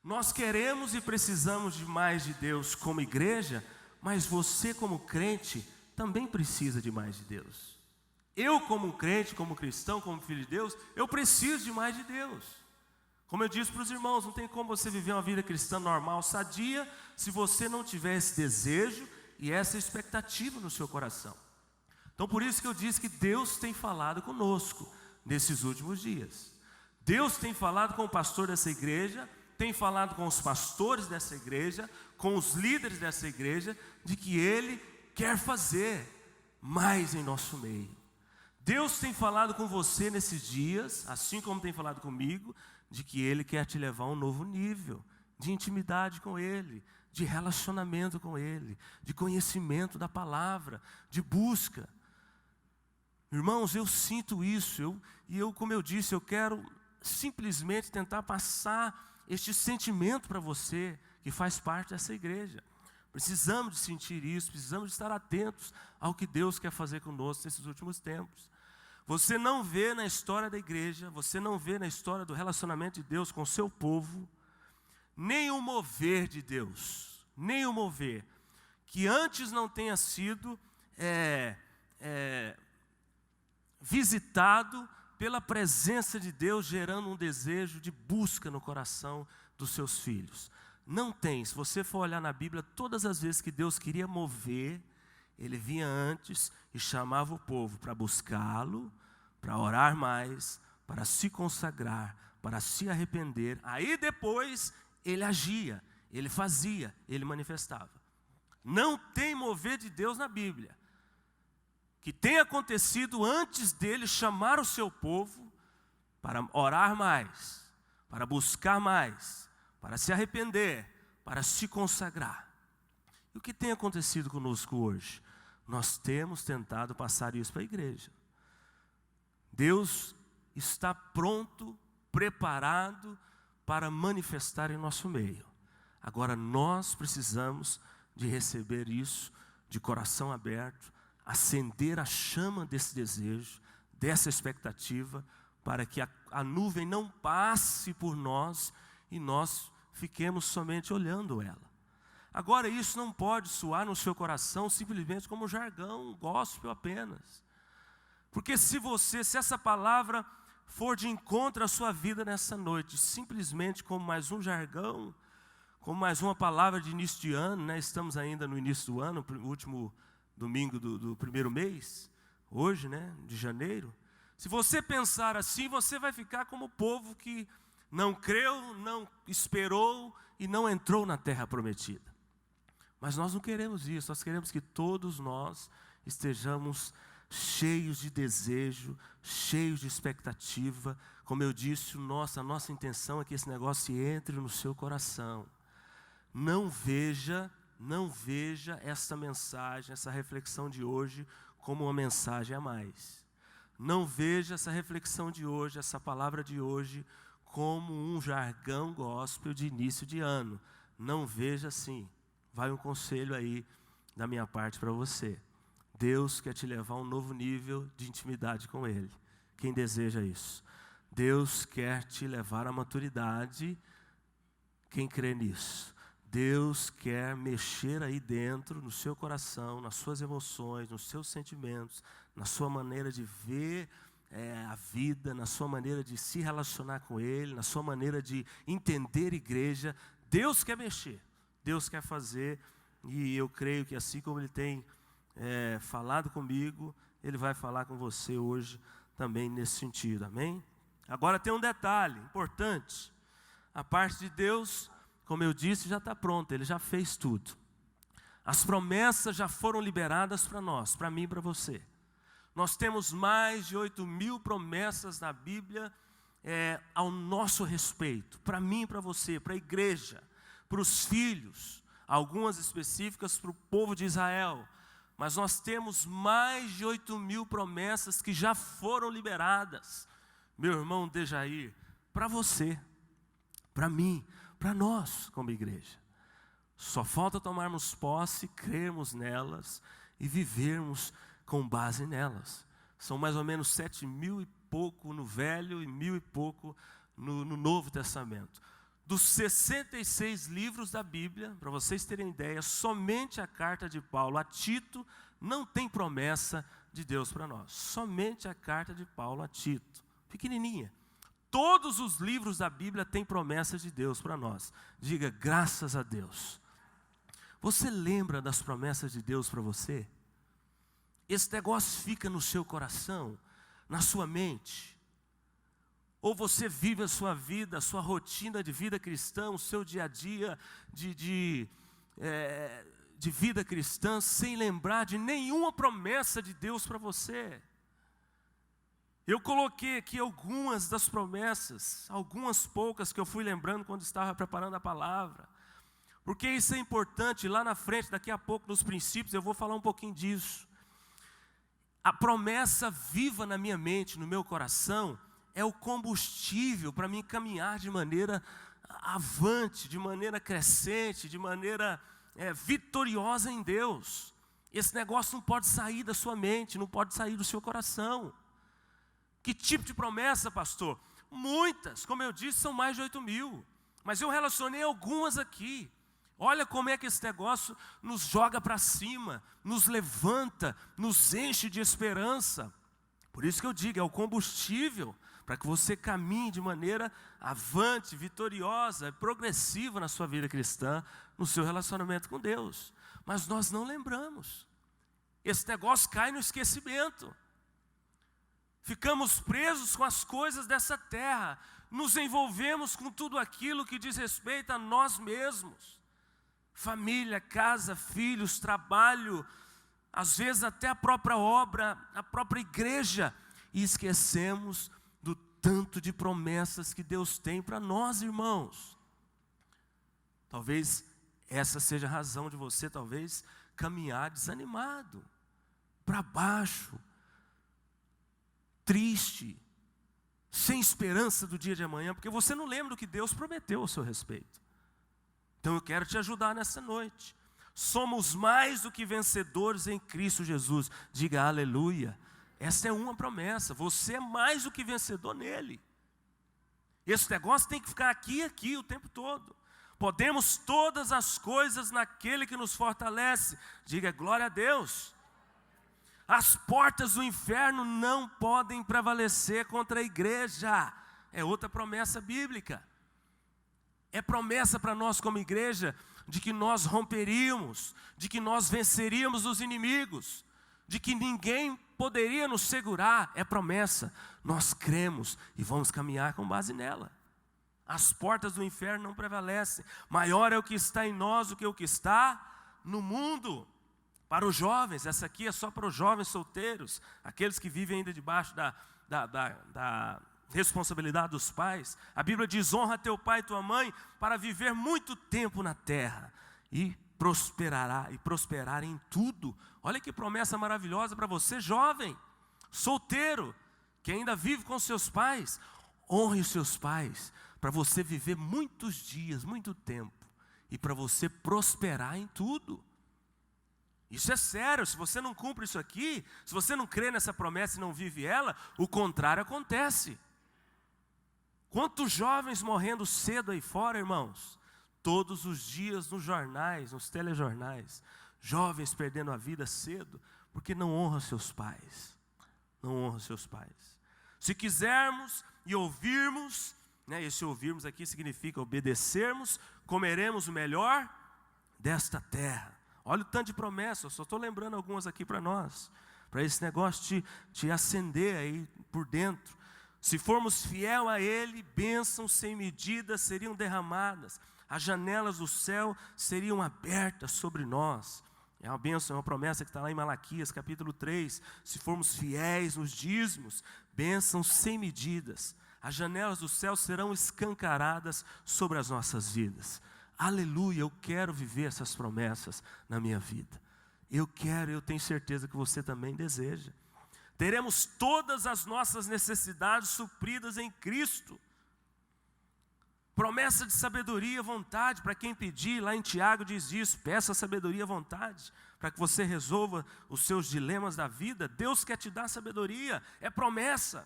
Nós queremos e precisamos de mais de Deus como igreja, mas você como crente também precisa de mais de Deus. Eu como crente, como cristão, como filho de Deus, eu preciso de mais de Deus. Como eu disse para os irmãos, não tem como você viver uma vida cristã normal, sadia, se você não tiver esse desejo e essa expectativa no seu coração. Então por isso que eu disse que Deus tem falado conosco nesses últimos dias. Deus tem falado com o pastor dessa igreja, tem falado com os pastores dessa igreja, com os líderes dessa igreja, de que Ele quer fazer mais em nosso meio. Deus tem falado com você nesses dias, assim como tem falado comigo, de que Ele quer te levar a um novo nível de intimidade com Ele, de relacionamento com Ele, de conhecimento da palavra, de busca. Irmãos, eu sinto isso, como eu disse, eu quero simplesmente tentar passar este sentimento para você, que faz parte dessa igreja. Precisamos de sentir isso, precisamos de estar atentos ao que Deus quer fazer conosco nesses últimos tempos. Você não vê na história da igreja, você não vê na história do relacionamento de Deus com o seu povo, nenhum mover de Deus, nenhum mover, que antes não tenha sido visitado pela presença de Deus, gerando um desejo de busca no coração dos seus filhos. Não tem, se você for olhar na Bíblia, todas as vezes que Deus queria mover, Ele vinha antes e chamava o povo para buscá-lo, para orar mais, para se consagrar, para se arrepender. Aí depois Ele agia, Ele fazia, Ele manifestava. Não tem mover de Deus na Bíblia que tenha acontecido antes dele chamar o seu povo para orar mais, para buscar mais, para se arrepender, para se consagrar. E o que tem acontecido conosco hoje? Nós temos tentado passar isso para a igreja. Deus está pronto, preparado para manifestar em nosso meio. Agora nós precisamos de receber isso de coração aberto, acender a chama desse desejo, dessa expectativa, para que a nuvem não passe por nós e nós fiquemos somente olhando ela. Agora isso não pode soar no seu coração simplesmente como jargão, gospel apenas. Porque se essa palavra for de encontro à sua vida nessa noite, simplesmente como mais um jargão, como mais uma palavra de início de ano, né? Estamos ainda no início do ano, o último domingo do primeiro mês, hoje, né, de janeiro. Se você pensar assim, você vai ficar como o povo que não creu, não esperou e não entrou na terra prometida. Mas nós não queremos isso, nós queremos que todos nós estejamos cheios de desejo, cheios de expectativa. Como eu disse, a nossa intenção é que esse negócio entre no seu coração. Não veja essa mensagem, essa reflexão de hoje como uma mensagem a mais. Não veja essa reflexão de hoje, essa palavra de hoje, como um jargão gospel de início de ano. Não veja assim. Vai um conselho aí da minha parte para você. Deus quer te levar a um novo nível de intimidade com Ele. Quem deseja isso? Deus quer te levar à maturidade. Quem crê nisso? Deus quer mexer aí dentro, no seu coração, nas suas emoções, nos seus sentimentos, na sua maneira de ver a vida, na sua maneira de se relacionar com Ele, na sua maneira de entender igreja. Deus quer mexer, Deus quer fazer, e eu creio que assim como Ele tem falado comigo, Ele vai falar com você hoje também nesse sentido, amém? Agora tem um detalhe importante, a parte de Deus, como eu disse, já está pronta, Ele já fez tudo. As promessas já foram liberadas para nós, para mim e para você. Nós temos mais de 8.000 promessas na Bíblia ao nosso respeito, para mim e para você, para a igreja, para os filhos, algumas específicas para o povo de Israel. Mas nós temos mais de 8.000 promessas que já foram liberadas, meu irmão Dejair, para você, para mim, para nós como igreja. Só falta tomarmos posse, crermos nelas e vivermos com base nelas. São mais ou menos 7.000 e pouco no Velho e 1.000 e pouco no Novo Testamento. dos 66 livros da Bíblia, para vocês terem ideia, somente a carta de Paulo a Tito não tem promessa de Deus para nós. Somente a carta de Paulo a Tito, pequenininha. Todos os livros da Bíblia têm promessas de Deus para nós. Diga, graças a Deus. Você lembra das promessas de Deus para você? Esse negócio fica no seu coração, na sua mente? Ou você vive a sua vida, a sua rotina de vida cristã, o seu dia a dia de vida cristã, sem lembrar de nenhuma promessa de Deus para você? Eu coloquei aqui algumas das promessas, algumas poucas que eu fui lembrando quando estava preparando a palavra. Porque isso é importante, lá na frente, daqui a pouco, nos princípios, eu vou falar um pouquinho disso. A promessa viva na minha mente, no meu coração, é o combustível para mim caminhar de maneira avante, de maneira crescente, de maneira vitoriosa em Deus. Esse negócio não pode sair da sua mente, não pode sair do seu coração. Que tipo de promessa, pastor? Muitas, como eu disse, são mais de 8.000. Mas eu relacionei algumas aqui. Olha como é que esse negócio nos joga para cima, nos levanta, nos enche de esperança. Por isso que eu digo, é o combustível para que você caminhe de maneira avante, vitoriosa, progressiva na sua vida cristã, no seu relacionamento com Deus. Mas nós não lembramos. Esse negócio cai no esquecimento. Ficamos presos com as coisas dessa terra, nos envolvemos com tudo aquilo que diz respeito a nós mesmos. Família, casa, filhos, trabalho, às vezes até a própria obra, a própria igreja, e esquecemos do tanto de promessas que Deus tem para nós, irmãos. Talvez essa seja a razão de você, talvez, caminhar desanimado, para baixo, triste, sem esperança do dia de amanhã, porque você não lembra do que Deus prometeu ao seu respeito. Então eu quero te ajudar nessa noite. Somos mais do que vencedores em Cristo Jesus. Diga aleluia. Essa é uma promessa. Você é mais do que vencedor nele. Esse negócio tem que ficar aqui e aqui o tempo todo. Podemos todas as coisas naquele que nos fortalece. Diga glória a Deus. As portas do inferno não podem prevalecer contra a igreja. É outra promessa bíblica. É promessa para nós como igreja de que nós romperíamos, de que nós venceríamos os inimigos, de que ninguém poderia nos segurar. É promessa. Nós cremos e vamos caminhar com base nela. As portas do inferno não prevalecem. Maior é o que está em nós do que o que está no mundo. Para os jovens, essa aqui é só para os jovens solteiros, aqueles que vivem ainda debaixo da responsabilidade dos pais. A Bíblia diz, honra teu pai e tua mãe para viver muito tempo na terra e prosperar em tudo. Olha que promessa maravilhosa para você, jovem, solteiro, que ainda vive com seus pais. Honre os seus pais para você viver muitos dias, muito tempo e para você prosperar em tudo. Isso é sério. Se você não cumpre isso aqui, se você não crê nessa promessa e não vive ela, o contrário acontece. Quantos jovens morrendo cedo aí fora, irmãos? Todos os dias nos jornais, nos telejornais, jovens perdendo a vida cedo, porque não honram seus pais. Não honram seus pais. Se quisermos e ouvirmos, esse ouvirmos aqui significa obedecermos, comeremos o melhor desta terra. Olha o tanto de promessas, eu só estou lembrando algumas aqui para nós, para esse negócio te acender aí por dentro. Se formos fiel a Ele, bênçãos sem medida seriam derramadas, as janelas do céu seriam abertas sobre nós. É uma bênção, é uma promessa que está lá em Malaquias, capítulo 3. Se formos fiéis nos dízimos, bênçãos sem medidas, as janelas do céu serão escancaradas sobre as nossas vidas. Aleluia, eu quero viver essas promessas na minha vida. Eu tenho certeza que você também deseja. Teremos todas as nossas necessidades supridas em Cristo. Promessa de sabedoria e vontade, para quem pedir, lá em Tiago diz isso, peça sabedoria e vontade, para que você resolva os seus dilemas da vida. Deus quer te dar sabedoria, é promessa.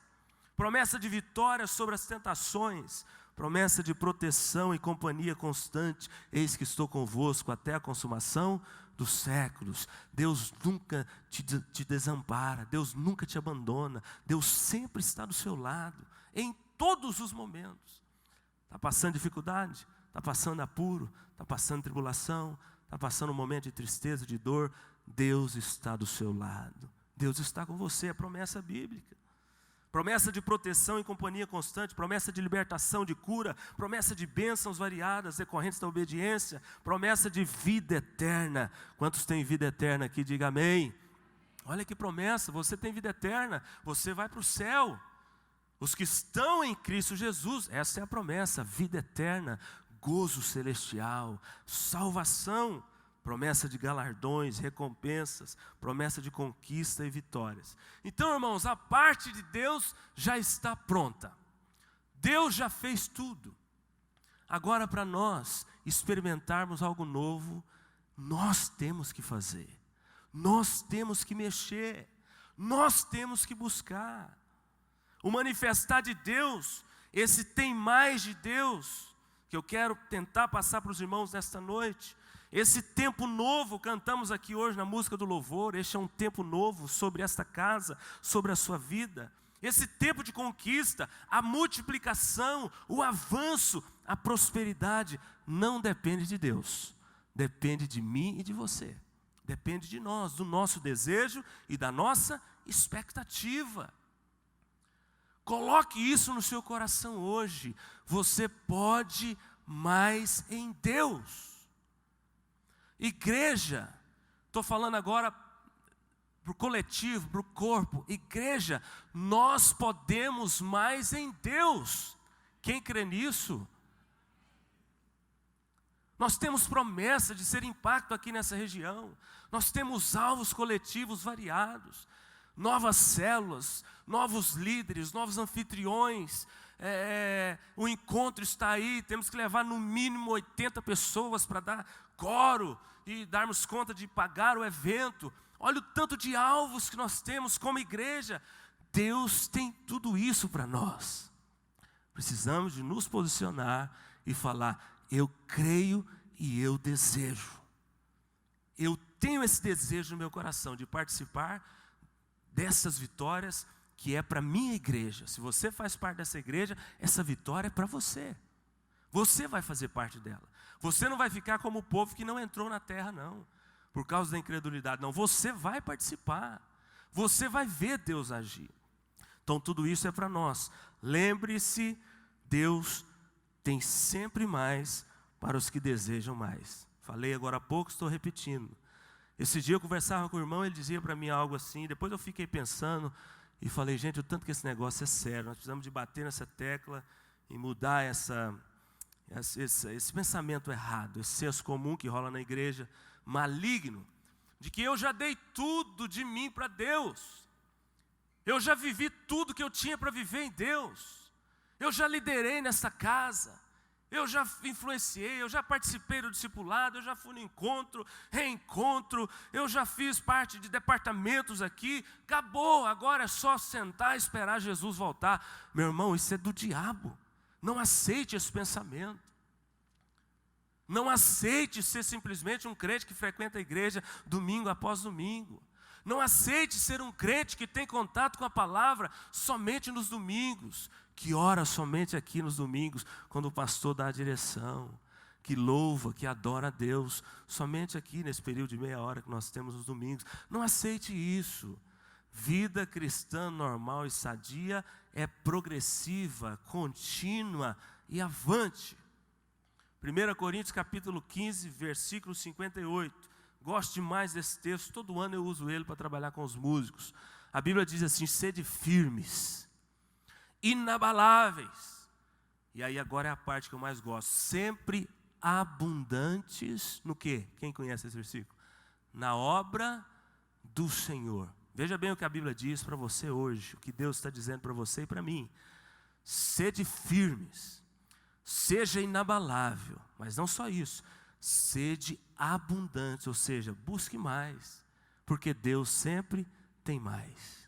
Promessa de vitória sobre as tentações, promessa de proteção e companhia constante. Eis que estou convosco até a consumação dos séculos. Deus nunca te desampara, Deus nunca te abandona, Deus sempre está do seu lado, em todos os momentos. Está passando dificuldade, está passando apuro, está passando tribulação, está passando um momento de tristeza, de dor, Deus está do seu lado, Deus está com você, é promessa bíblica. Promessa de proteção e companhia constante, promessa de libertação, de cura, promessa de bênçãos variadas, decorrentes da obediência, promessa de vida eterna. Quantos têm vida eterna aqui? Diga amém. Olha que promessa, você tem vida eterna, você vai para o céu. Os que estão em Cristo Jesus, essa é a promessa, vida eterna, gozo celestial, salvação. Promessa de galardões, recompensas, promessa de conquista e vitórias. Então, irmãos, a parte de Deus já está pronta. Deus já fez tudo. Agora, para nós experimentarmos algo novo, nós temos que fazer. Nós temos que mexer. Nós temos que buscar. O manifestar de Deus, esse tem mais de Deus, que eu quero tentar passar para os irmãos nesta noite. Esse tempo novo, cantamos aqui hoje na música do louvor, este é um tempo novo sobre esta casa, sobre a sua vida. Esse tempo de conquista, a multiplicação, o avanço, a prosperidade, não depende de Deus, depende de mim e de você. Depende de nós, do nosso desejo e da nossa expectativa. Coloque isso no seu coração hoje, você pode mais em Deus. Igreja, estou falando agora para o coletivo, para o corpo. Igreja, nós podemos mais em Deus. Quem crê nisso? Nós temos promessa de ser impacto aqui nessa região. Nós temos alvos coletivos variados. Novas células, novos líderes, novos anfitriões. O encontro está aí, temos que levar no mínimo 80 pessoas para dar coro e darmos conta de pagar o evento. Olha o tanto de alvos que nós temos como igreja. Deus tem tudo isso para nós. Precisamos de nos posicionar e falar: eu creio e eu desejo. Eu tenho esse desejo no meu coração de participar dessas vitórias que é para a minha igreja. Se você faz parte dessa igreja, essa vitória é para você. Você vai fazer parte dela. Você não vai ficar como o povo que não entrou na terra, não, por causa da incredulidade, não. Você vai participar. Você vai ver Deus agir. Então tudo isso é para nós. Lembre-se, Deus tem sempre mais para os que desejam mais. Falei agora há pouco, estou repetindo. Esse dia eu conversava com o irmão, ele dizia para mim algo assim, depois eu fiquei pensando e falei: gente, o tanto que esse negócio é sério, nós precisamos de bater nessa tecla e mudar esse pensamento errado, esse senso comum que rola na igreja, maligno, de que eu já dei tudo de mim para Deus, eu já vivi tudo que eu tinha para viver em Deus, eu já liderei nessa casa, eu já influenciei, eu já participei do discipulado, eu já fui no encontro, reencontro, eu já fiz parte de departamentos aqui, acabou, agora é só sentar e esperar Jesus voltar. Meu irmão, isso é do diabo. Não aceite esse pensamento. Não aceite ser simplesmente um crente que frequenta a igreja domingo após domingo. Não aceite ser um crente que tem contato com a palavra somente nos domingos, que ora somente aqui nos domingos, quando o pastor dá a direção, que louva, que adora a Deus, somente aqui nesse período de meia hora que nós temos nos domingos. Não aceite isso. Vida cristã normal e sadia é progressiva, contínua e avante. 1 Coríntios capítulo 15, versículo 58. Gosto demais desse texto, todo ano eu uso ele para trabalhar com os músicos. A Bíblia diz assim: sede firmes, inabaláveis. E aí agora é a parte que eu mais gosto. Sempre abundantes no quê? Quem conhece esse versículo? Na obra do Senhor. Veja bem o que a Bíblia diz para você hoje, o que Deus está dizendo para você e para mim. Sede firmes, seja inabalável, mas não só isso, sede abundante, ou seja, busque mais, porque Deus sempre tem mais.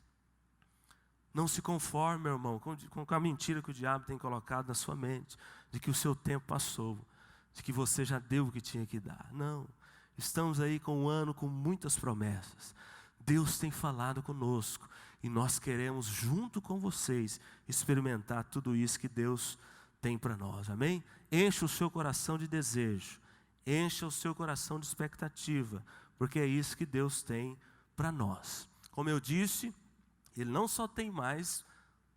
Não se conforme, meu irmão, com a mentira que o diabo tem colocado na sua mente, de que o seu tempo passou, de que você já deu o que tinha que dar. Não, estamos aí com um ano com muitas promessas. Deus tem falado conosco e nós queremos, junto com vocês, experimentar tudo isso que Deus tem para nós, amém? Encha o seu coração de desejo, encha o seu coração de expectativa, porque é isso que Deus tem para nós. Como eu disse, Ele não só tem mais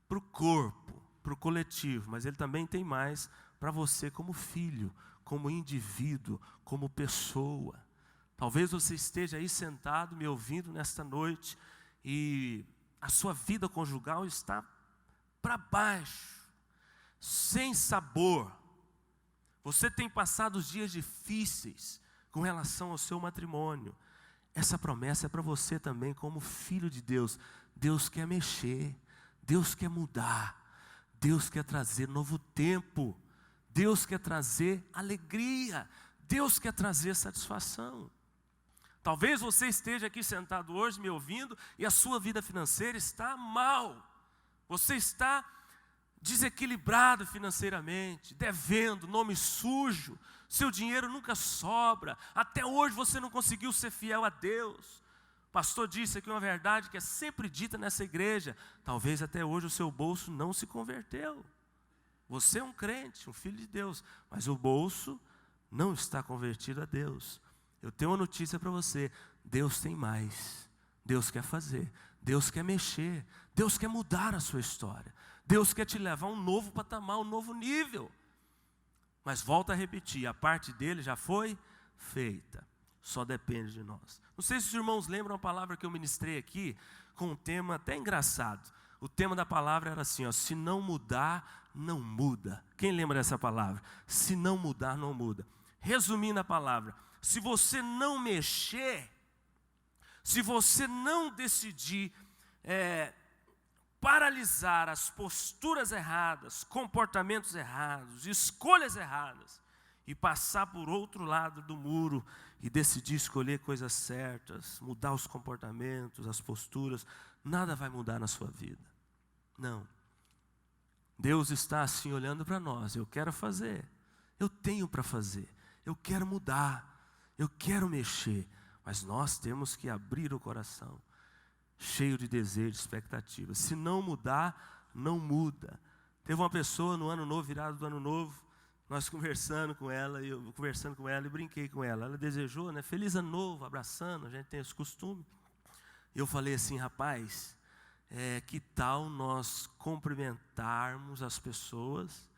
para o corpo, para o coletivo, mas Ele também tem mais para você como filho, como indivíduo, como pessoa. Talvez você esteja aí sentado me ouvindo nesta noite e a sua vida conjugal está para baixo, sem sabor. Você tem passado os dias difíceis com relação ao seu matrimônio. Essa promessa é para você também como filho de Deus. Deus quer mexer, Deus quer mudar, Deus quer trazer novo tempo, Deus quer trazer alegria, Deus quer trazer satisfação. Talvez você esteja aqui sentado hoje me ouvindo e a sua vida financeira está mal. Você está desequilibrado financeiramente, devendo, nome sujo, seu dinheiro nunca sobra, até hoje você não conseguiu ser fiel a Deus. O pastor disse aqui uma verdade que é sempre dita nessa igreja: talvez até hoje o seu bolso não se converteu. Você é um crente, um filho de Deus, mas o bolso não está convertido a Deus. Eu tenho uma notícia para você: Deus tem mais, Deus quer fazer, Deus quer mexer, Deus quer mudar a sua história, Deus quer te levar a um novo patamar, um novo nível. Mas volto a repetir, a parte dele já foi feita, só depende de nós. Não sei se os irmãos lembram a palavra que eu ministrei aqui, com um tema até engraçado. O tema da palavra era assim, se não mudar, não muda. Quem lembra dessa palavra? Se não mudar, não muda. Resumindo a palavra, se você não mexer, se você não decidir paralisar as posturas erradas, comportamentos errados, escolhas erradas, e passar por outro lado do muro e decidir escolher coisas certas, mudar os comportamentos, as posturas, nada vai mudar na sua vida. Não. Deus está assim olhando para nós: eu quero fazer, eu tenho para fazer, eu quero mudar, eu quero mexer, mas nós temos que abrir o coração, cheio de desejo, de expectativa. Se não mudar, não muda. Teve uma pessoa no ano novo, virado do ano novo, nós conversando com ela, e brinquei com ela. Ela desejou, feliz ano novo, abraçando, a gente tem esse costume. E eu falei assim: rapaz, que tal nós cumprimentarmos as pessoas,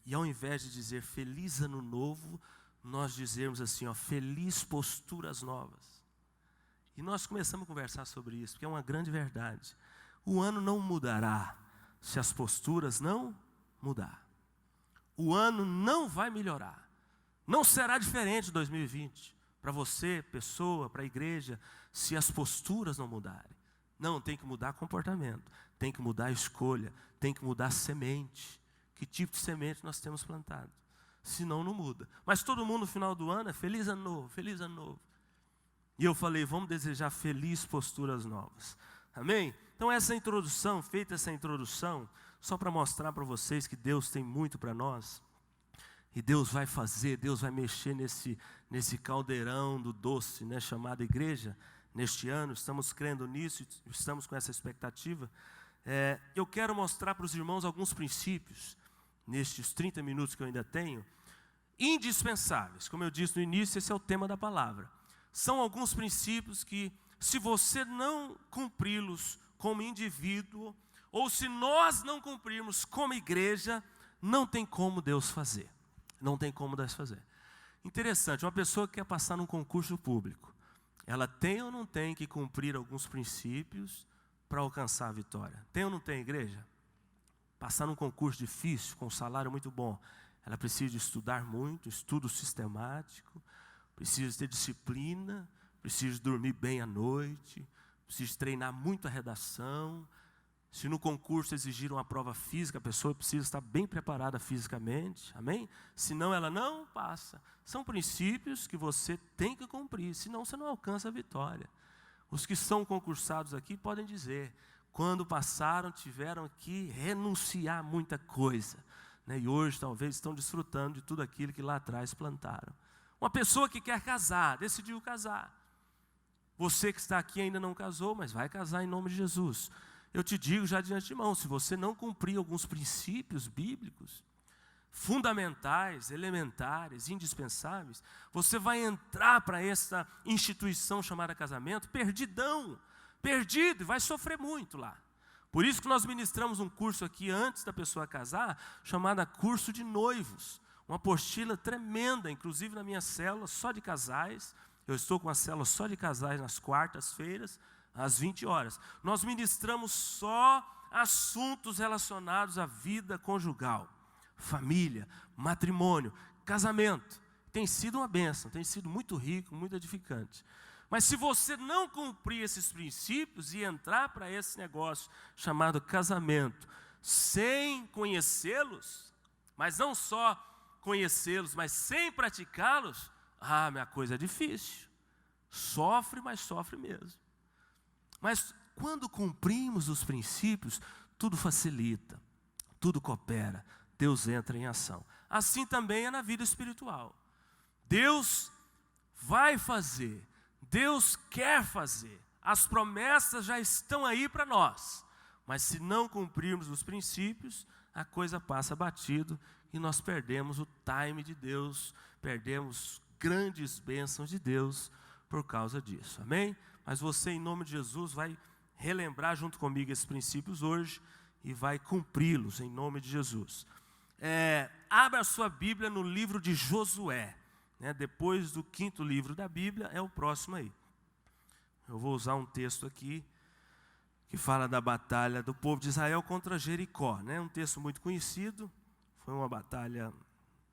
e ao invés de dizer feliz ano novo, nós dizermos assim, feliz posturas novas. E nós começamos a conversar sobre isso, porque é uma grande verdade. O ano não mudará se as posturas não mudar. O ano não vai melhorar. Não será diferente de 2020. Para você, pessoa, para a igreja, se as posturas não mudarem. Não, tem que mudar comportamento, tem que mudar a escolha, tem que mudar a semente. Que tipo de semente nós temos plantado? Senão não muda. Mas todo mundo no final do ano é feliz ano novo, feliz ano novo. E eu falei, vamos desejar felizes posturas novas. Amém? Então feita essa introdução, só para mostrar para vocês que Deus tem muito para nós. E Deus vai fazer, Deus vai mexer nesse caldeirão do doce, chamado igreja. Neste ano, estamos crendo nisso, estamos com essa expectativa. Eu quero mostrar para os irmãos alguns princípios, nestes 30 minutos que eu ainda tenho, indispensáveis. Como eu disse no início, esse é o tema da palavra. São alguns princípios que, se você não cumpri-los como indivíduo, ou se nós não cumprirmos como igreja, não tem como Deus fazer. Não tem como Deus fazer. Interessante, uma pessoa que quer passar num concurso público, ela tem ou não tem que cumprir alguns princípios para alcançar a vitória? Tem ou não tem, igreja? Passar num concurso difícil, com um salário muito bom, ela precisa de estudar muito, estudo sistemático, precisa ter disciplina, precisa dormir bem à noite, precisa treinar muito a redação. Se no concurso exigir uma prova física, a pessoa precisa estar bem preparada fisicamente, amém? Senão ela não passa. São princípios que você tem que cumprir, senão você não alcança a vitória. Os que são concursados aqui podem dizer, quando passaram, tiveram que renunciar a muita coisa, né? E hoje talvez estão desfrutando de tudo aquilo que lá atrás plantaram. Uma pessoa que quer casar, decidiu casar. Você que está aqui ainda não casou, mas vai casar em nome de Jesus. Eu te digo já de antemão, se você não cumprir alguns princípios bíblicos, fundamentais, elementares, indispensáveis, você vai entrar para essa instituição chamada casamento perdido, e vai sofrer muito lá. Por isso que nós ministramos um curso aqui antes da pessoa casar, chamado curso de noivos, uma apostila tremenda, inclusive na minha célula só de casais. Eu estou com a célula só de casais nas quartas-feiras, às 20 horas. Nós ministramos só assuntos relacionados à vida conjugal, família, matrimônio, casamento. Tem sido uma bênção, tem sido muito rico, muito edificante. Mas se você não cumprir esses princípios e entrar para esse negócio chamado casamento, sem conhecê-los, mas não só conhecê-los, mas sem praticá-los, minha coisa é difícil. Sofre, mas sofre mesmo. Mas quando cumprimos os princípios, tudo facilita, tudo coopera, Deus entra em ação. Assim também é na vida espiritual. Deus vai fazer, Deus quer fazer, as promessas já estão aí para nós, mas se não cumprirmos os princípios, a coisa passa batido e nós perdemos o time de Deus, perdemos grandes bênçãos de Deus por causa disso, amém? Mas você, em nome de Jesus, vai relembrar junto comigo esses princípios hoje e vai cumpri-los em nome de Jesus. Abra a sua Bíblia no livro de Josué, né? Depois do 5º livro da Bíblia, é o próximo aí. Eu vou usar um texto aqui que fala da batalha do povo de Israel contra Jericó, né? Um texto muito conhecido, foi uma batalha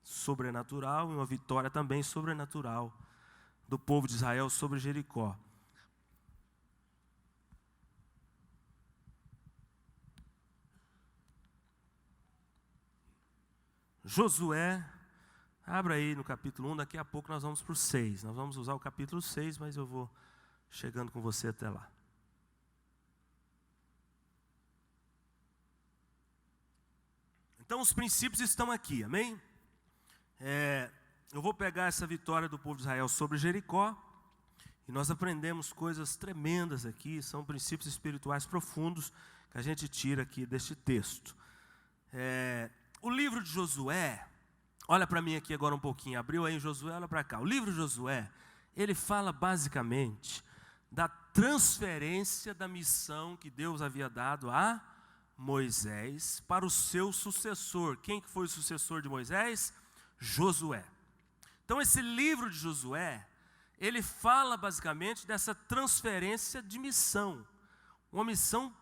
sobrenatural e uma vitória também sobrenatural do povo de Israel sobre Jericó. Josué, abra aí no capítulo 1, daqui a pouco nós vamos para o 6. Nós vamos usar o capítulo 6, mas eu vou chegando com você até lá. Então os princípios estão aqui, amém? Eu vou pegar essa vitória do povo de Israel sobre Jericó, e nós aprendemos coisas tremendas aqui, são princípios espirituais profundos que a gente tira aqui deste texto. O livro de Josué, olha para mim aqui agora um pouquinho, abriu aí em Josué, olha para cá. O livro de Josué, ele fala basicamente da transferência da missão que Deus havia dado a Moisés para o seu sucessor. Quem que foi o sucessor de Moisés? Josué. Então esse livro de Josué, ele fala basicamente dessa transferência de missão, uma missão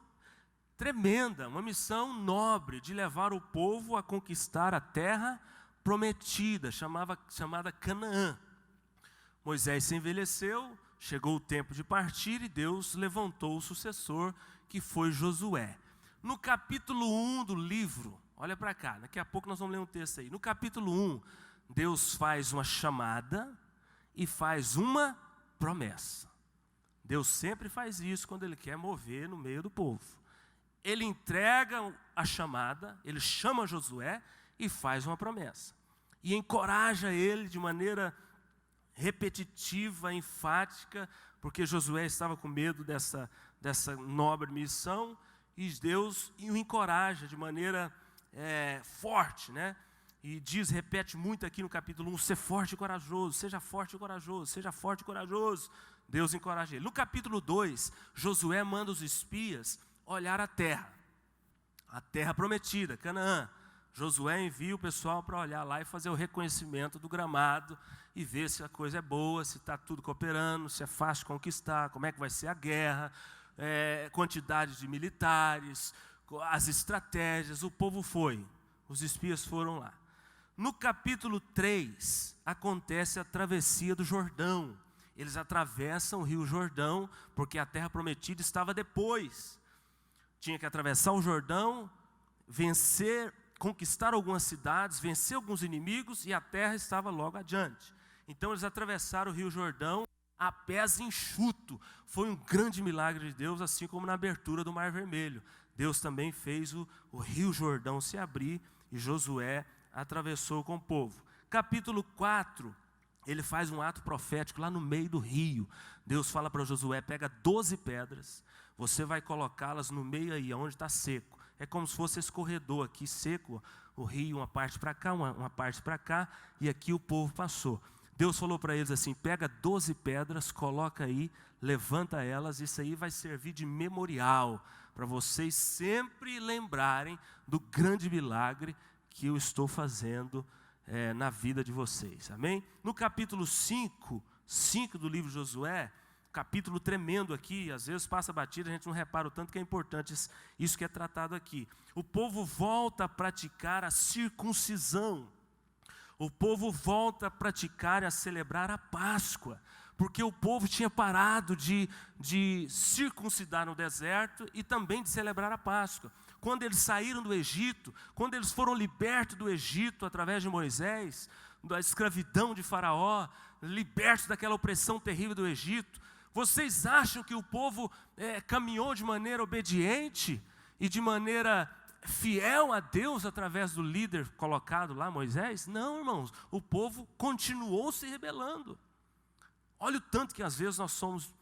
tremenda, uma missão nobre de levar o povo a conquistar a terra prometida, chamada Canaã. Moisés se envelheceu, chegou o tempo de partir e Deus levantou o sucessor, que foi Josué. No capítulo 1 do livro, olha para cá, daqui a pouco nós vamos ler um texto aí. No capítulo 1, Deus faz uma chamada e faz uma promessa. Deus sempre faz isso quando Ele quer mover no meio do povo. Ele entrega a chamada, ele chama Josué e faz uma promessa. E encoraja ele de maneira repetitiva, enfática, porque Josué estava com medo dessa nobre missão, e Deus o encoraja de maneira forte, né? E repete muito aqui no capítulo 1, ser forte e corajoso, seja forte e corajoso, seja forte e corajoso. Deus encoraja ele. No capítulo 2, Josué manda os espias olhar a terra prometida, Canaã. Josué envia o pessoal para olhar lá e fazer o reconhecimento do gramado e ver se a coisa é boa, se está tudo cooperando, se é fácil conquistar, como é que vai ser a guerra, quantidade de militares, as estratégias. O povo foi, os espias foram lá. No capítulo 3, acontece a travessia do Jordão. Eles atravessam o rio Jordão, porque a terra prometida estava depois. Tinha que atravessar o Jordão, conquistar algumas cidades, vencer alguns inimigos, e a terra estava logo adiante. Então eles atravessaram o rio Jordão, a pés enxuto. Foi um grande milagre de Deus, assim como na abertura do Mar Vermelho. Deus também fez o rio Jordão se abrir e Josué atravessou com o povo. Capítulo 4, ele faz um ato profético lá no meio do rio. Deus fala para Josué, pega 12 pedras, você vai colocá-las no meio aí, onde está seco. É como se fosse esse corredor aqui seco, o rio, uma parte para cá, uma parte para cá, e aqui o povo passou. Deus falou para eles assim, pega 12 pedras, coloca aí, levanta elas, isso aí vai servir de memorial, para vocês sempre lembrarem do grande milagre que eu estou fazendo na vida de vocês, amém? No capítulo 5 do livro de Josué, capítulo tremendo aqui, às vezes passa batida, a gente não repara o tanto que é importante isso que é tratado aqui. O povo volta a praticar a circuncisão, o povo volta a praticar e a celebrar a Páscoa, porque o povo tinha parado de circuncidar no deserto e também de celebrar a Páscoa. Quando eles saíram do Egito, quando eles foram libertos do Egito através de Moisés, da escravidão de Faraó, libertos daquela opressão terrível do Egito, vocês acham que o povo caminhou de maneira obediente e de maneira fiel a Deus através do líder colocado lá, Moisés? Não, irmãos, o povo continuou se rebelando. Olha o tanto que às vezes nós somos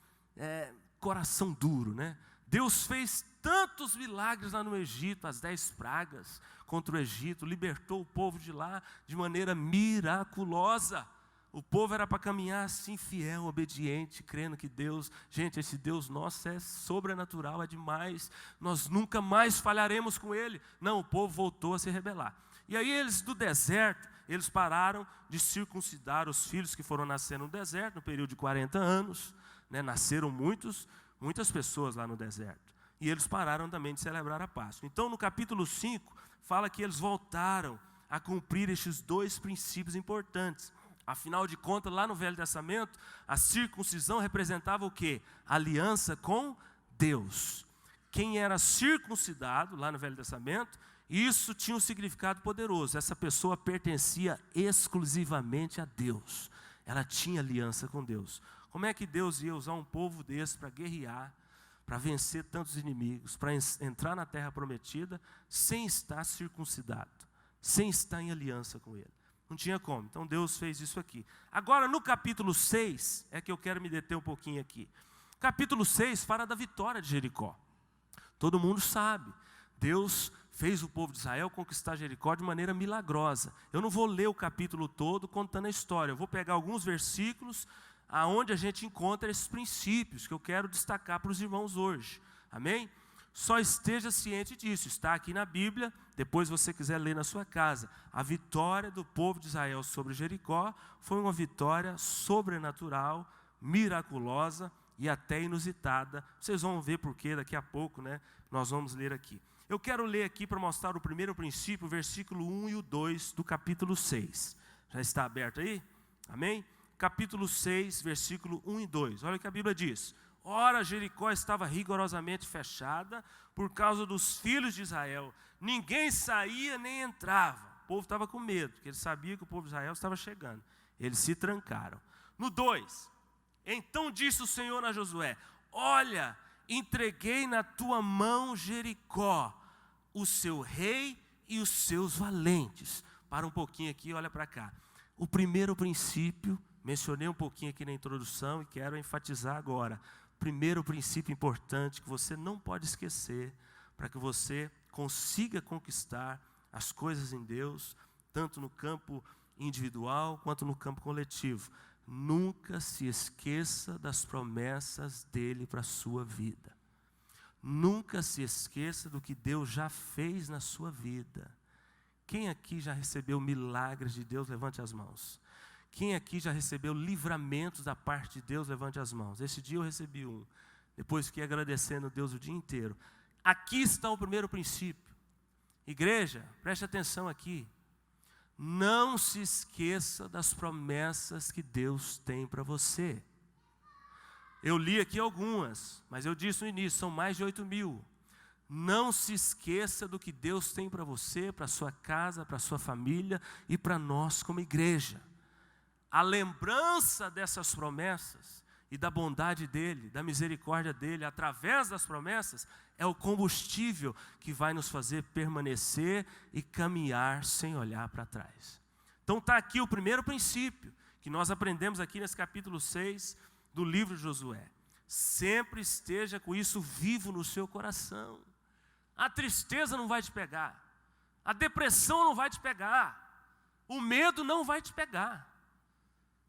coração duro, né? Deus fez tantos milagres lá no Egito, as 10 pragas contra o Egito, libertou o povo de lá de maneira miraculosa. O povo era para caminhar assim, fiel, obediente, crendo que Deus, gente, esse Deus nosso é sobrenatural, é demais, nós nunca mais falharemos com Ele. Não, o povo voltou a se rebelar. E aí eles do deserto, eles pararam de circuncidar os filhos que foram nascer no deserto, no período de 40 anos, né, nasceram muitas pessoas lá no deserto. E eles pararam também de celebrar a Páscoa. Então no capítulo 5, fala que eles voltaram a cumprir estes 2 princípios importantes. Afinal de contas, lá no Velho Testamento, a circuncisão representava o quê? Aliança com Deus. Quem era circuncidado, lá no Velho Testamento, isso tinha um significado poderoso. Essa pessoa pertencia exclusivamente a Deus. Ela tinha aliança com Deus. Como é que Deus ia usar um povo desse para guerrear, para vencer tantos inimigos, para entrar na terra prometida, sem estar circuncidado, sem estar em aliança com Ele? Não tinha como. Então Deus fez isso aqui. Agora no capítulo 6, é que eu quero me deter um pouquinho aqui. Capítulo 6 fala da vitória de Jericó. Todo mundo sabe. Deus fez o povo de Israel conquistar Jericó de maneira milagrosa. Eu não vou ler o capítulo todo contando a história. Eu vou pegar alguns versículos aonde a gente encontra esses princípios que eu quero destacar para os irmãos hoje. Amém? Só esteja ciente disso, está aqui na Bíblia, depois se você quiser ler na sua casa. A vitória do povo de Israel sobre Jericó foi uma vitória sobrenatural, miraculosa e até inusitada. Vocês vão ver porquê daqui a pouco, né? Nós vamos ler aqui. Eu quero ler aqui para mostrar o primeiro princípio, o versículo 1 e o 2 do capítulo 6. Já está aberto aí? Amém? Capítulo 6, versículo 1 e 2. Olha o que a Bíblia diz. Ora, Jericó estava rigorosamente fechada por causa dos filhos de Israel. Ninguém saía nem entrava. O povo estava com medo, porque eles sabiam que o povo de Israel estava chegando. Eles se trancaram. No 2, então disse o Senhor a Josué, olha, entreguei na tua mão Jericó, o seu rei e os seus valentes. Para um pouquinho aqui, olha para cá. O primeiro princípio, mencionei um pouquinho aqui na introdução e quero enfatizar agora. Primeiro princípio importante que você não pode esquecer para que você consiga conquistar as coisas em Deus, tanto no campo individual quanto no campo coletivo. Nunca se esqueça das promessas dele para a sua vida. Nunca se esqueça do que Deus já fez na sua vida. Quem aqui já recebeu milagres de Deus? Levante as mãos. Quem aqui já recebeu livramentos da parte de Deus? Levante as mãos. Esse dia eu recebi um. Depois fiquei agradecendo a Deus o dia inteiro. Aqui está o primeiro princípio. Igreja, preste atenção aqui. Não se esqueça das promessas que Deus tem para você. Eu li aqui algumas, mas eu disse no início, são mais de 8.000. Não se esqueça do que Deus tem para você, para a sua casa, para a sua família e para nós como igreja. A lembrança dessas promessas e da bondade dEle, da misericórdia dEle, através das promessas, é o combustível que vai nos fazer permanecer e caminhar sem olhar para trás. Então está aqui o primeiro princípio que nós aprendemos aqui nesse capítulo 6 do livro de Josué. Sempre esteja com isso vivo no seu coração. A tristeza não vai te pegar, a depressão não vai te pegar, o medo não vai te pegar.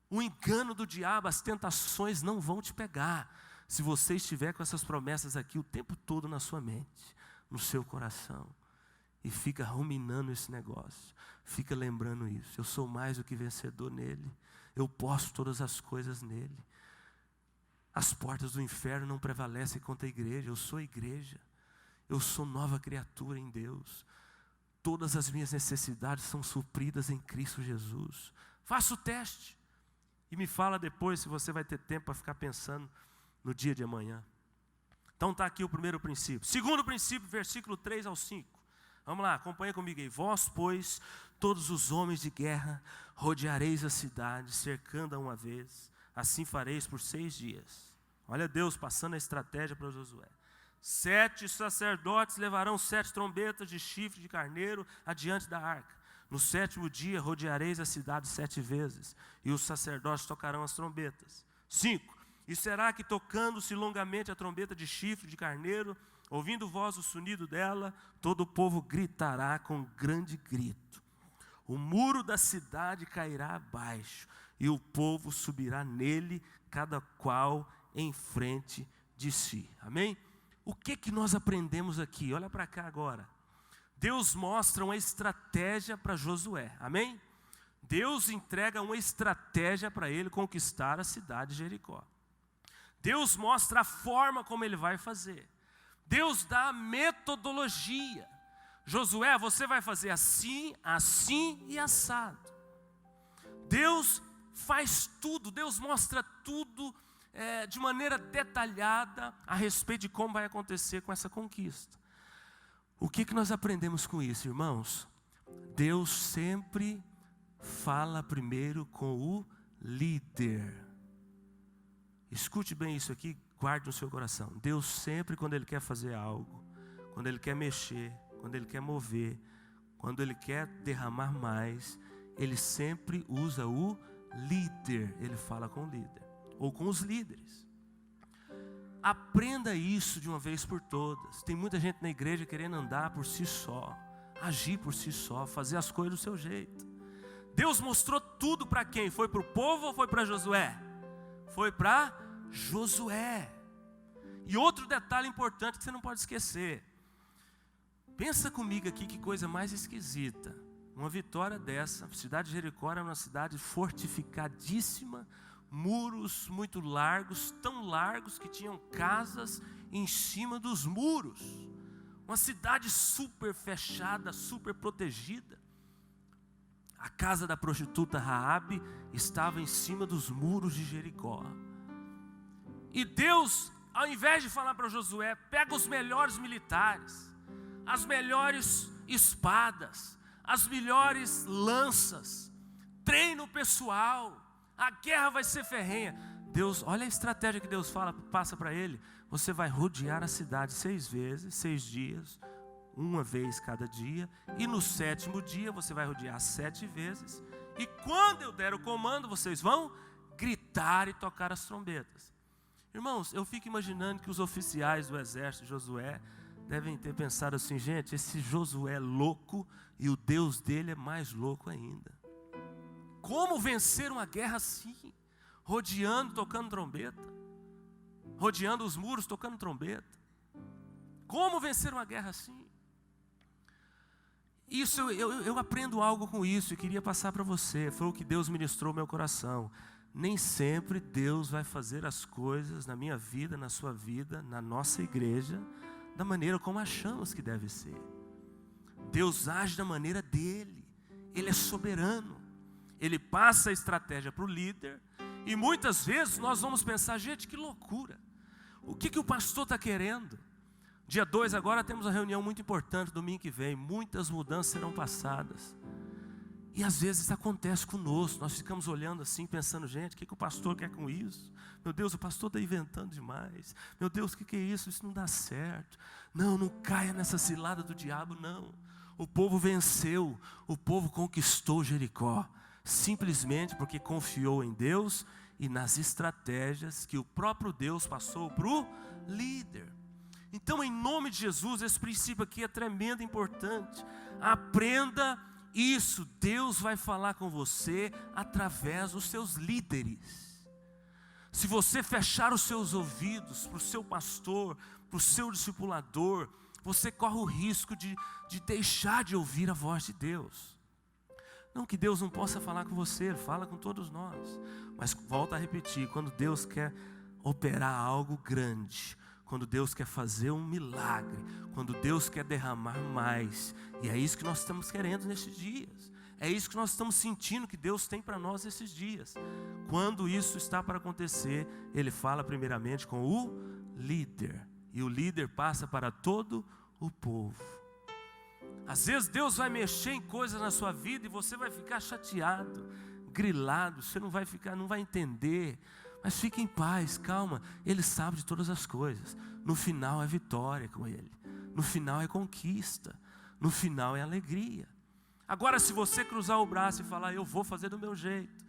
O engano do diabo, as tentações não vão te pegar, se você estiver com essas promessas aqui o tempo todo na sua mente, no seu coração, e fica ruminando esse negócio, fica lembrando isso. Eu sou mais do que vencedor nele, eu posso todas as coisas nele. As portas do inferno não prevalecem contra a igreja, eu sou a igreja, eu sou nova criatura em Deus. Todas as minhas necessidades são supridas em Cristo Jesus. Faça o teste. E me fala depois se você vai ter tempo para ficar pensando no dia de amanhã. Então está aqui o primeiro princípio. Segundo princípio, versículo 3 ao 5. Vamos lá, acompanha comigo aí. Vós, pois, todos os homens de guerra, rodeareis a cidade, cercando-a uma vez. Assim fareis por 6 dias. Olha Deus passando a estratégia para Josué. 7 sacerdotes levarão 7 trombetas de chifre de carneiro adiante da arca. No 7º dia rodeareis a cidade 7 vezes, e os sacerdotes tocarão as trombetas. 5. E será que tocando-se longamente a trombeta de chifre de carneiro, ouvindo voz o sonido dela, todo o povo gritará com grande grito. O muro da cidade cairá abaixo, e o povo subirá nele, cada qual em frente de si. Amém? O que nós aprendemos aqui? Olha para cá agora. Deus mostra uma estratégia para Josué, amém? Deus entrega uma estratégia para ele conquistar a cidade de Jericó. Deus mostra a forma como ele vai fazer. Deus dá a metodologia. Josué, você vai fazer assim, assim e assado. Deus faz tudo, Deus mostra tudo de maneira detalhada a respeito de como vai acontecer com essa conquista. O que nós aprendemos com isso, irmãos? Deus sempre fala primeiro com o líder. Escute bem isso aqui, guarde no seu coração. Deus sempre, quando Ele quer fazer algo, quando Ele quer mexer, quando Ele quer mover, quando Ele quer derramar mais, Ele sempre usa o líder. Ele fala com o líder, ou com os líderes. Aprenda isso de uma vez por todas. Tem muita gente na igreja querendo andar por si só, agir por si só, fazer as coisas do seu jeito. Deus mostrou tudo para quem? Foi para o povo ou foi para Josué? Foi para Josué. E outro detalhe importante que você não pode esquecer. Pensa comigo aqui que coisa mais esquisita. Uma vitória dessa, a cidade de Jericó era uma cidade fortificadíssima, muros muito largos, tão largos que tinham casas em cima dos muros. Uma cidade super fechada, super protegida. A casa da prostituta Raabe estava em cima dos muros de Jericó. E Deus, ao invés de falar para Josué, pega os melhores militares, as melhores espadas, as melhores lanças, treina o pessoal, a guerra vai ser ferrenha. Deus, olha a estratégia que Deus passa para ele. Você vai rodear a cidade 6 vezes, 6 dias, uma vez cada dia, e no 7º dia você vai rodear 7 vezes, e quando eu der o comando, vocês vão gritar e tocar as trombetas. Irmãos, eu fico imaginando que os oficiais do exército de Josué devem ter pensado assim: gente, esse Josué é louco e o Deus dele é mais louco ainda. Como vencer uma guerra assim? Rodeando, tocando trombeta. Rodeando os muros, tocando trombeta. Como vencer uma guerra assim? Isso, eu aprendo algo com isso e queria passar para você. Foi o que Deus ministrou no meu coração. Nem sempre Deus vai fazer as coisas na minha vida, na sua vida, na nossa igreja, da maneira como achamos que deve ser. Deus age da maneira dele. Ele é soberano. Ele passa a estratégia para o líder. E muitas vezes nós vamos pensar: gente, que loucura. O que o pastor está querendo? Dia 2 agora temos uma reunião muito importante, domingo que vem. Muitas mudanças serão passadas. E às vezes acontece conosco, nós ficamos olhando assim, pensando, gente, o que o pastor quer com isso? Meu Deus, o pastor está inventando demais. Meu Deus, o que é isso? Isso não dá certo. Não caia nessa cilada do diabo, não. O povo venceu, o povo conquistou Jericó, simplesmente porque confiou em Deus e nas estratégias que o próprio Deus passou para o líder. Então, em nome de Jesus, esse princípio aqui é tremendo importante. Aprenda isso, Deus vai falar com você através dos seus líderes. Se você fechar os seus ouvidos para o seu pastor, para o seu discipulador, você corre o risco de deixar de ouvir a voz de Deus. Não que Deus não possa falar com você, Ele fala com todos nós. Mas volto a repetir, quando Deus quer operar algo grande, quando Deus quer fazer um milagre, quando Deus quer derramar mais, e é isso que nós estamos querendo nesses dias, é isso que nós estamos sentindo que Deus tem para nós nesses dias. Quando isso está para acontecer, Ele fala primeiramente com o líder, e o líder passa para todo o povo. Às vezes Deus vai mexer em coisas na sua vida e você vai ficar chateado, grilado, você não vai entender. Mas fique em paz, calma, Ele sabe de todas as coisas. No final é vitória com Ele, no final é conquista, no final é alegria. Agora, se você cruzar o braço e falar, eu vou fazer do meu jeito,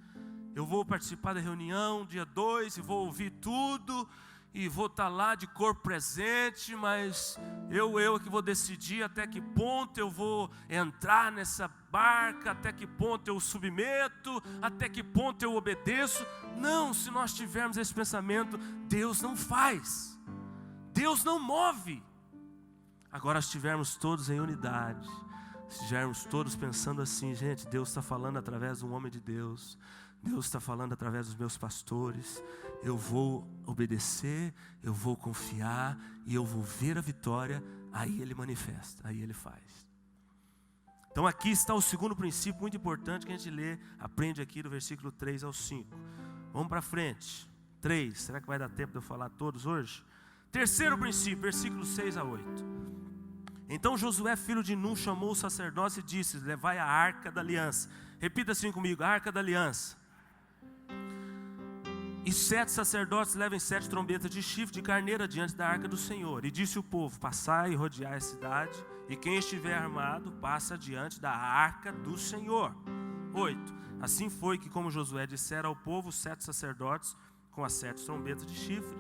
eu vou participar da reunião dia 2 e vou ouvir tudo, e vou estar lá de corpo presente, mas eu é que vou decidir até que ponto eu vou entrar nessa barca, até que ponto eu submeto, até que ponto eu obedeço. Não, se nós tivermos esse pensamento, Deus não faz, Deus não move. Agora, se estivermos todos em unidade, se estivermos todos pensando assim, gente, Deus está falando através de um homem de Deus, Deus está falando através dos meus pastores, eu vou obedecer, eu vou confiar e eu vou ver a vitória, aí Ele manifesta, aí Ele faz. Então aqui está o segundo princípio muito importante que a gente aprende aqui do versículo 3 ao 5. Vamos para frente. 3, será que vai dar tempo de eu falar todos hoje? Terceiro princípio, versículos 6 a 8. Então Josué, filho de Nun, chamou os sacerdotes e disse, levai a arca da aliança. Repita assim comigo, a arca da aliança. E 7 sacerdotes levem 7 trombetas de chifre de carneira diante da arca do Senhor. E disse o povo, passai e rodeai a cidade, e quem estiver armado, passa diante da arca do Senhor. 8. Assim foi que, como Josué dissera ao povo, os 7 sacerdotes, com as 7 trombetas de chifre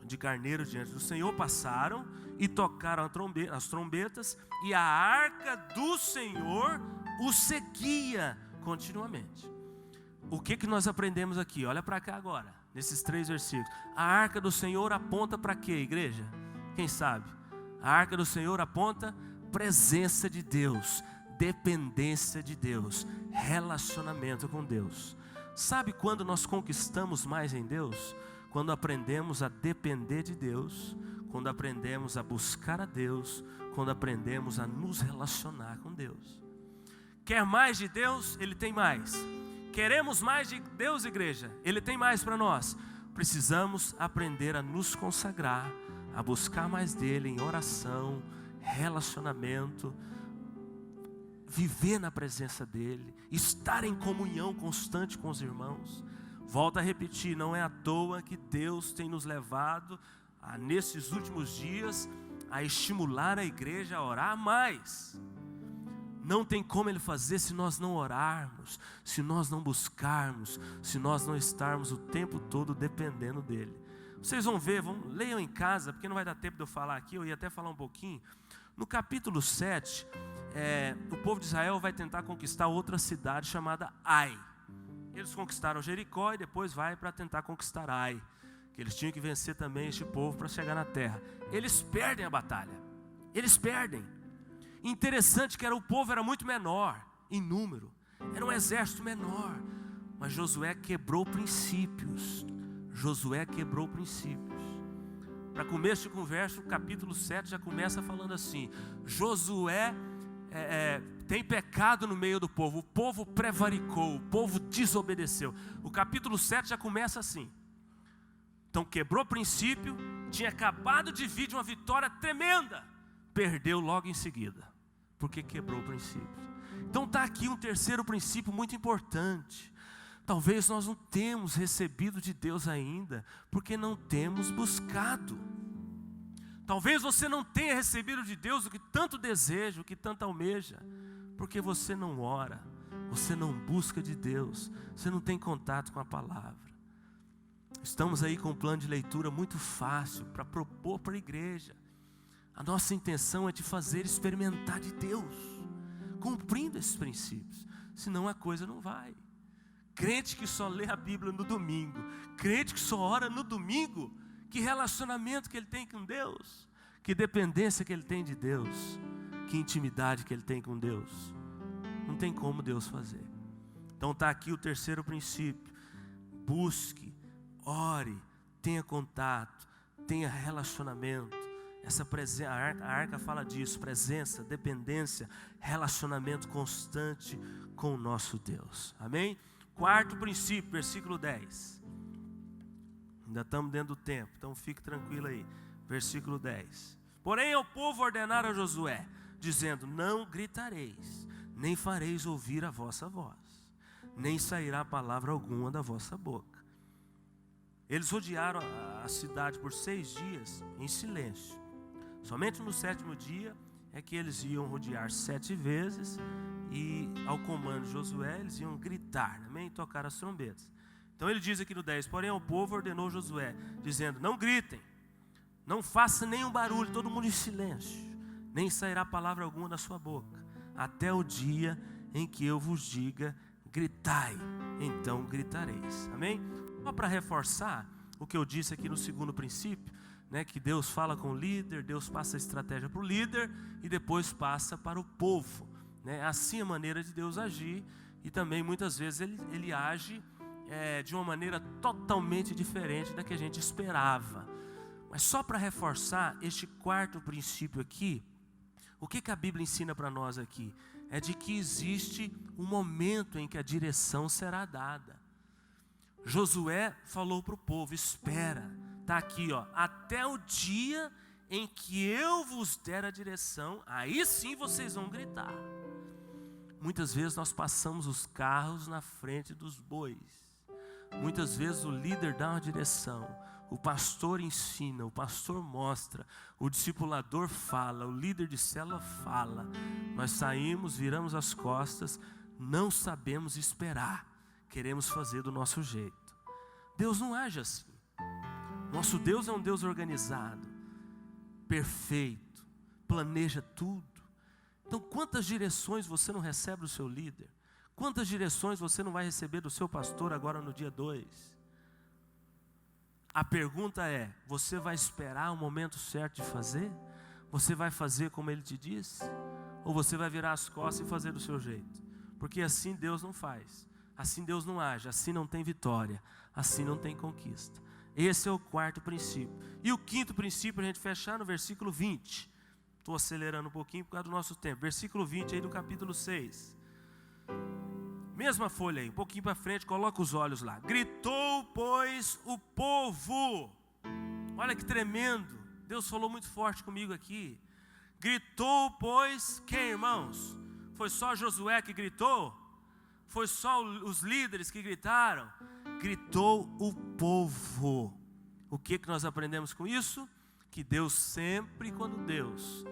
de carneiro diante do Senhor, passaram e tocaram as trombetas, e a arca do Senhor os seguia continuamente. O que nós aprendemos aqui? Olha para cá agora, nesses 3 versículos. A arca do Senhor aponta para quê, igreja? Quem sabe? A arca do Senhor aponta presença de Deus, dependência de Deus, relacionamento com Deus. Sabe quando nós conquistamos mais em Deus? Quando aprendemos a depender de Deus, quando aprendemos a buscar a Deus, quando aprendemos a nos relacionar com Deus. Quer mais de Deus? Ele tem mais. Queremos mais de Deus, igreja? Ele tem mais para nós. Precisamos aprender a nos consagrar, a buscar mais dele em oração, relacionamento, viver na presença dele, estar em comunhão constante com os irmãos. Volto a repetir, não é à toa que Deus tem nos levado nesses últimos dias a estimular a igreja a orar mais. Não tem como Ele fazer se nós não orarmos, se nós não buscarmos, se nós não estarmos o tempo todo dependendo dEle. Vocês vão ver, leiam em casa, porque não vai dar tempo de eu falar aqui, eu ia até falar um pouquinho. No capítulo 7, o povo de Israel vai tentar conquistar outra cidade chamada Ai. Eles conquistaram Jericó e depois vai para tentar conquistar Ai, que eles tinham que vencer também este povo para chegar na terra. Eles perdem a batalha, eles perdem. Interessante que o povo era muito menor em número, era um exército menor, mas Josué quebrou princípios. Para começo de conversa, o capítulo 7 já começa falando assim: Josué tem pecado no meio do povo, o povo prevaricou, o povo desobedeceu. O capítulo 7 já começa assim. Então quebrou princípio, tinha acabado de vir de uma vitória tremenda, perdeu logo em seguida, porque quebrou princípios. Então está aqui um terceiro princípio muito importante. Talvez nós não temos recebido de Deus ainda, porque não temos buscado. Talvez você não tenha recebido de Deus o que tanto deseja, o que tanto almeja, porque você não ora, você não busca de Deus, você não tem contato com a palavra. Estamos aí com um plano de leitura muito fácil para propor para a igreja. A nossa intenção é de fazer experimentar de Deus, cumprindo esses princípios, senão a coisa não vai. Crente que só lê a Bíblia no domingo, crente que só ora no domingo, que relacionamento que ele tem com Deus, que dependência que ele tem de Deus, que intimidade que ele tem com Deus. Não tem como Deus fazer. Então está aqui o terceiro princípio: busque, ore, tenha contato, tenha relacionamento. Essa presença, a arca fala disso: presença, dependência, relacionamento constante com o nosso Deus. Amém? Quarto princípio, versículo 10. Ainda estamos dentro do tempo, então fique tranquilo aí. Versículo 10. Porém ao povo ordenaram a Josué, dizendo: não gritareis, nem fareis ouvir a vossa voz, nem sairá palavra alguma da vossa boca. Eles rodearam a cidade por 6 dias em silêncio. Somente no 7º dia é que eles iam rodear 7 vezes, e ao comando de Josué eles iam gritar, também tocar as trombetas. Então ele diz aqui no 10: porém ao povo ordenou Josué, dizendo: não gritem, não faça nenhum barulho, todo mundo em silêncio, nem sairá palavra alguma da sua boca, até o dia em que eu vos diga: gritai, então gritareis. Amém? Só para reforçar o que eu disse aqui no segundo princípio, né, que Deus fala com o líder, Deus passa a estratégia para o líder e depois passa para o povo, né? Assim a maneira de Deus agir, e também muitas vezes ele age de uma maneira totalmente diferente da que a gente esperava. Mas só para reforçar este quarto princípio aqui, o que a Bíblia ensina para nós aqui? É de que existe um momento em que a direção será dada. Josué falou para o povo: espera, está aqui, ó, até o dia em que eu vos der a direção, aí sim vocês vão gritar. Muitas vezes nós passamos os carros na frente dos bois. Muitas vezes o líder dá uma direção, o pastor ensina, o pastor mostra, o discipulador fala, o líder de célula fala. Nós saímos, viramos as costas, não sabemos esperar, queremos fazer do nosso jeito. Deus não age assim. Nosso Deus é um Deus organizado, perfeito, planeja tudo. Então quantas direções você não recebe do seu líder? Quantas direções você não vai receber do seu pastor agora no dia 2? A pergunta é: você vai esperar o momento certo de fazer? Você vai fazer como ele te disse? Ou você vai virar as costas e fazer do seu jeito? Porque assim Deus não faz, assim Deus não age, assim não tem vitória, assim não tem conquista. Esse é o quarto princípio. E o quinto princípio, a gente fechar no versículo 20. Estou acelerando um pouquinho por causa do nosso tempo. Versículo 20 aí do capítulo 6. Mesma folha aí, um pouquinho para frente, coloca os olhos lá. Gritou, pois, o povo. Olha que tremendo. Deus falou muito forte comigo aqui. Gritou, pois, quem, irmãos? Foi só Josué que gritou? Foi só os líderes que gritaram? Gritou o povo. O que nós aprendemos com isso? Que Deus sempre, quando Deus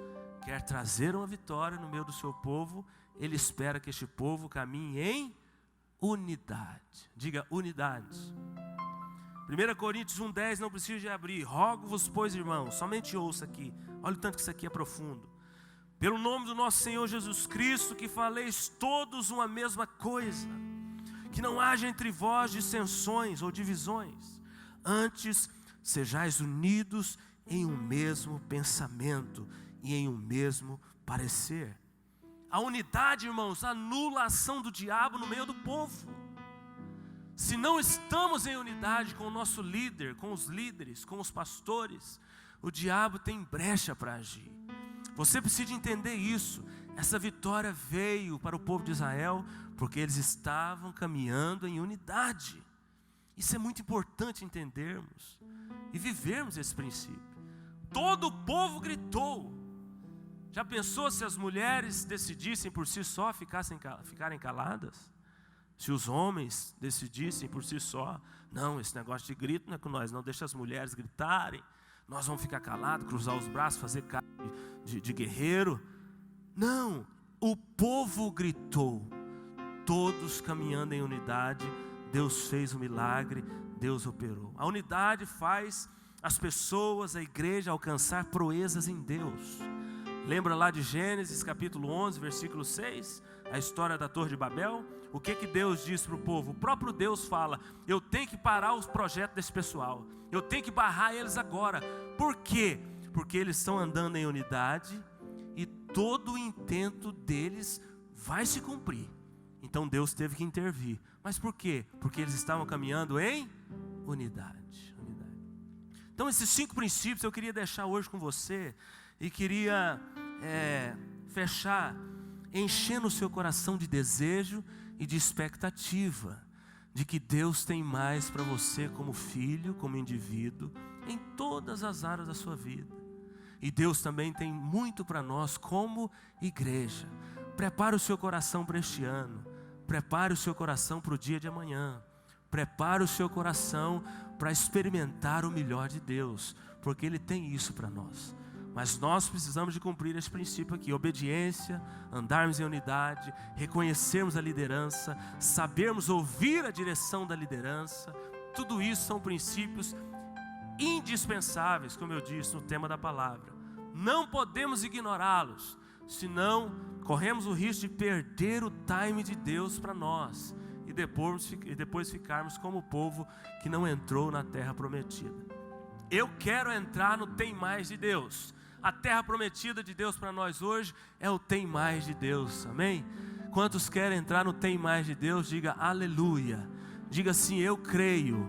quer trazer uma vitória no meio do seu povo, Ele espera que este povo caminhe em unidade. Diga unidade. 1 Coríntios 1,10, não precisa de abrir. Rogo-vos, pois, irmãos, somente ouça aqui. Olha o tanto que isso aqui é profundo. Pelo nome do nosso Senhor Jesus Cristo, que faleis todos uma mesma coisa, que não haja entre vós dissensões ou divisões, antes sejais unidos em um mesmo pensamento e em um mesmo parecer. A unidade, irmãos, anula a ação do diabo no meio do povo. Se não estamos em unidade com o nosso líder, com os líderes, com os pastores, o diabo tem brecha para agir. Você precisa entender isso. Essa vitória veio para o povo de Israel porque eles estavam caminhando em unidade. Isso é muito importante entendermos e vivermos esse princípio. Todo o povo gritou. Já pensou se as mulheres decidissem por si só ficarem caladas? Se os homens decidissem por si só, não, esse negócio de grito não é com nós, não, deixa as mulheres gritarem, nós vamos ficar calados, cruzar os braços, fazer cara de guerreiro. Não, o povo gritou, todos caminhando em unidade, Deus fez o milagre, Deus operou. A unidade faz as pessoas, a igreja, alcançar proezas em Deus. Lembra lá de Gênesis capítulo 11, versículo 6, a história da Torre de Babel? O que Deus diz para o povo? O próprio Deus fala, eu tenho que parar os projetos desse pessoal, eu tenho que barrar eles agora. Por quê? Porque eles estão andando em unidade e todo o intento deles vai se cumprir. Então Deus teve que intervir. Mas por quê? Porque eles estavam caminhando em unidade. Então esses 5 princípios eu queria deixar hoje com você e queria fechar enchendo o seu coração de desejo e de expectativa de que Deus tem mais para você como filho, como indivíduo, em todas as áreas da sua vida. E Deus também tem muito para nós como igreja. Prepare o seu coração para este ano. Prepare o seu coração para o dia de amanhã. Prepare o seu coração para experimentar o melhor de Deus, porque Ele tem isso para nós. Mas nós precisamos de cumprir esse princípio aqui, obediência, andarmos em unidade, reconhecermos a liderança, sabermos ouvir a direção da liderança. Tudo isso são princípios indispensáveis, como eu disse no tema da palavra. Não podemos ignorá-los, senão corremos o risco de perder o time de Deus para nós e depois ficarmos como o povo que não entrou na terra prometida. Eu quero entrar no tem mais de Deus. A terra prometida de Deus para nós hoje é o tem mais de Deus, amém? Quantos querem entrar no tem mais de Deus? Diga aleluia. Diga assim, eu creio,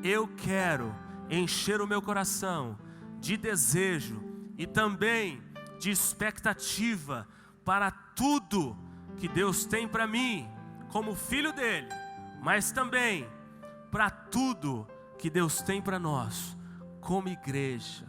eu quero encher o meu coração de desejo e também de expectativa para tudo que Deus tem para mim, como filho dele, mas também para tudo que Deus tem para nós, como igreja.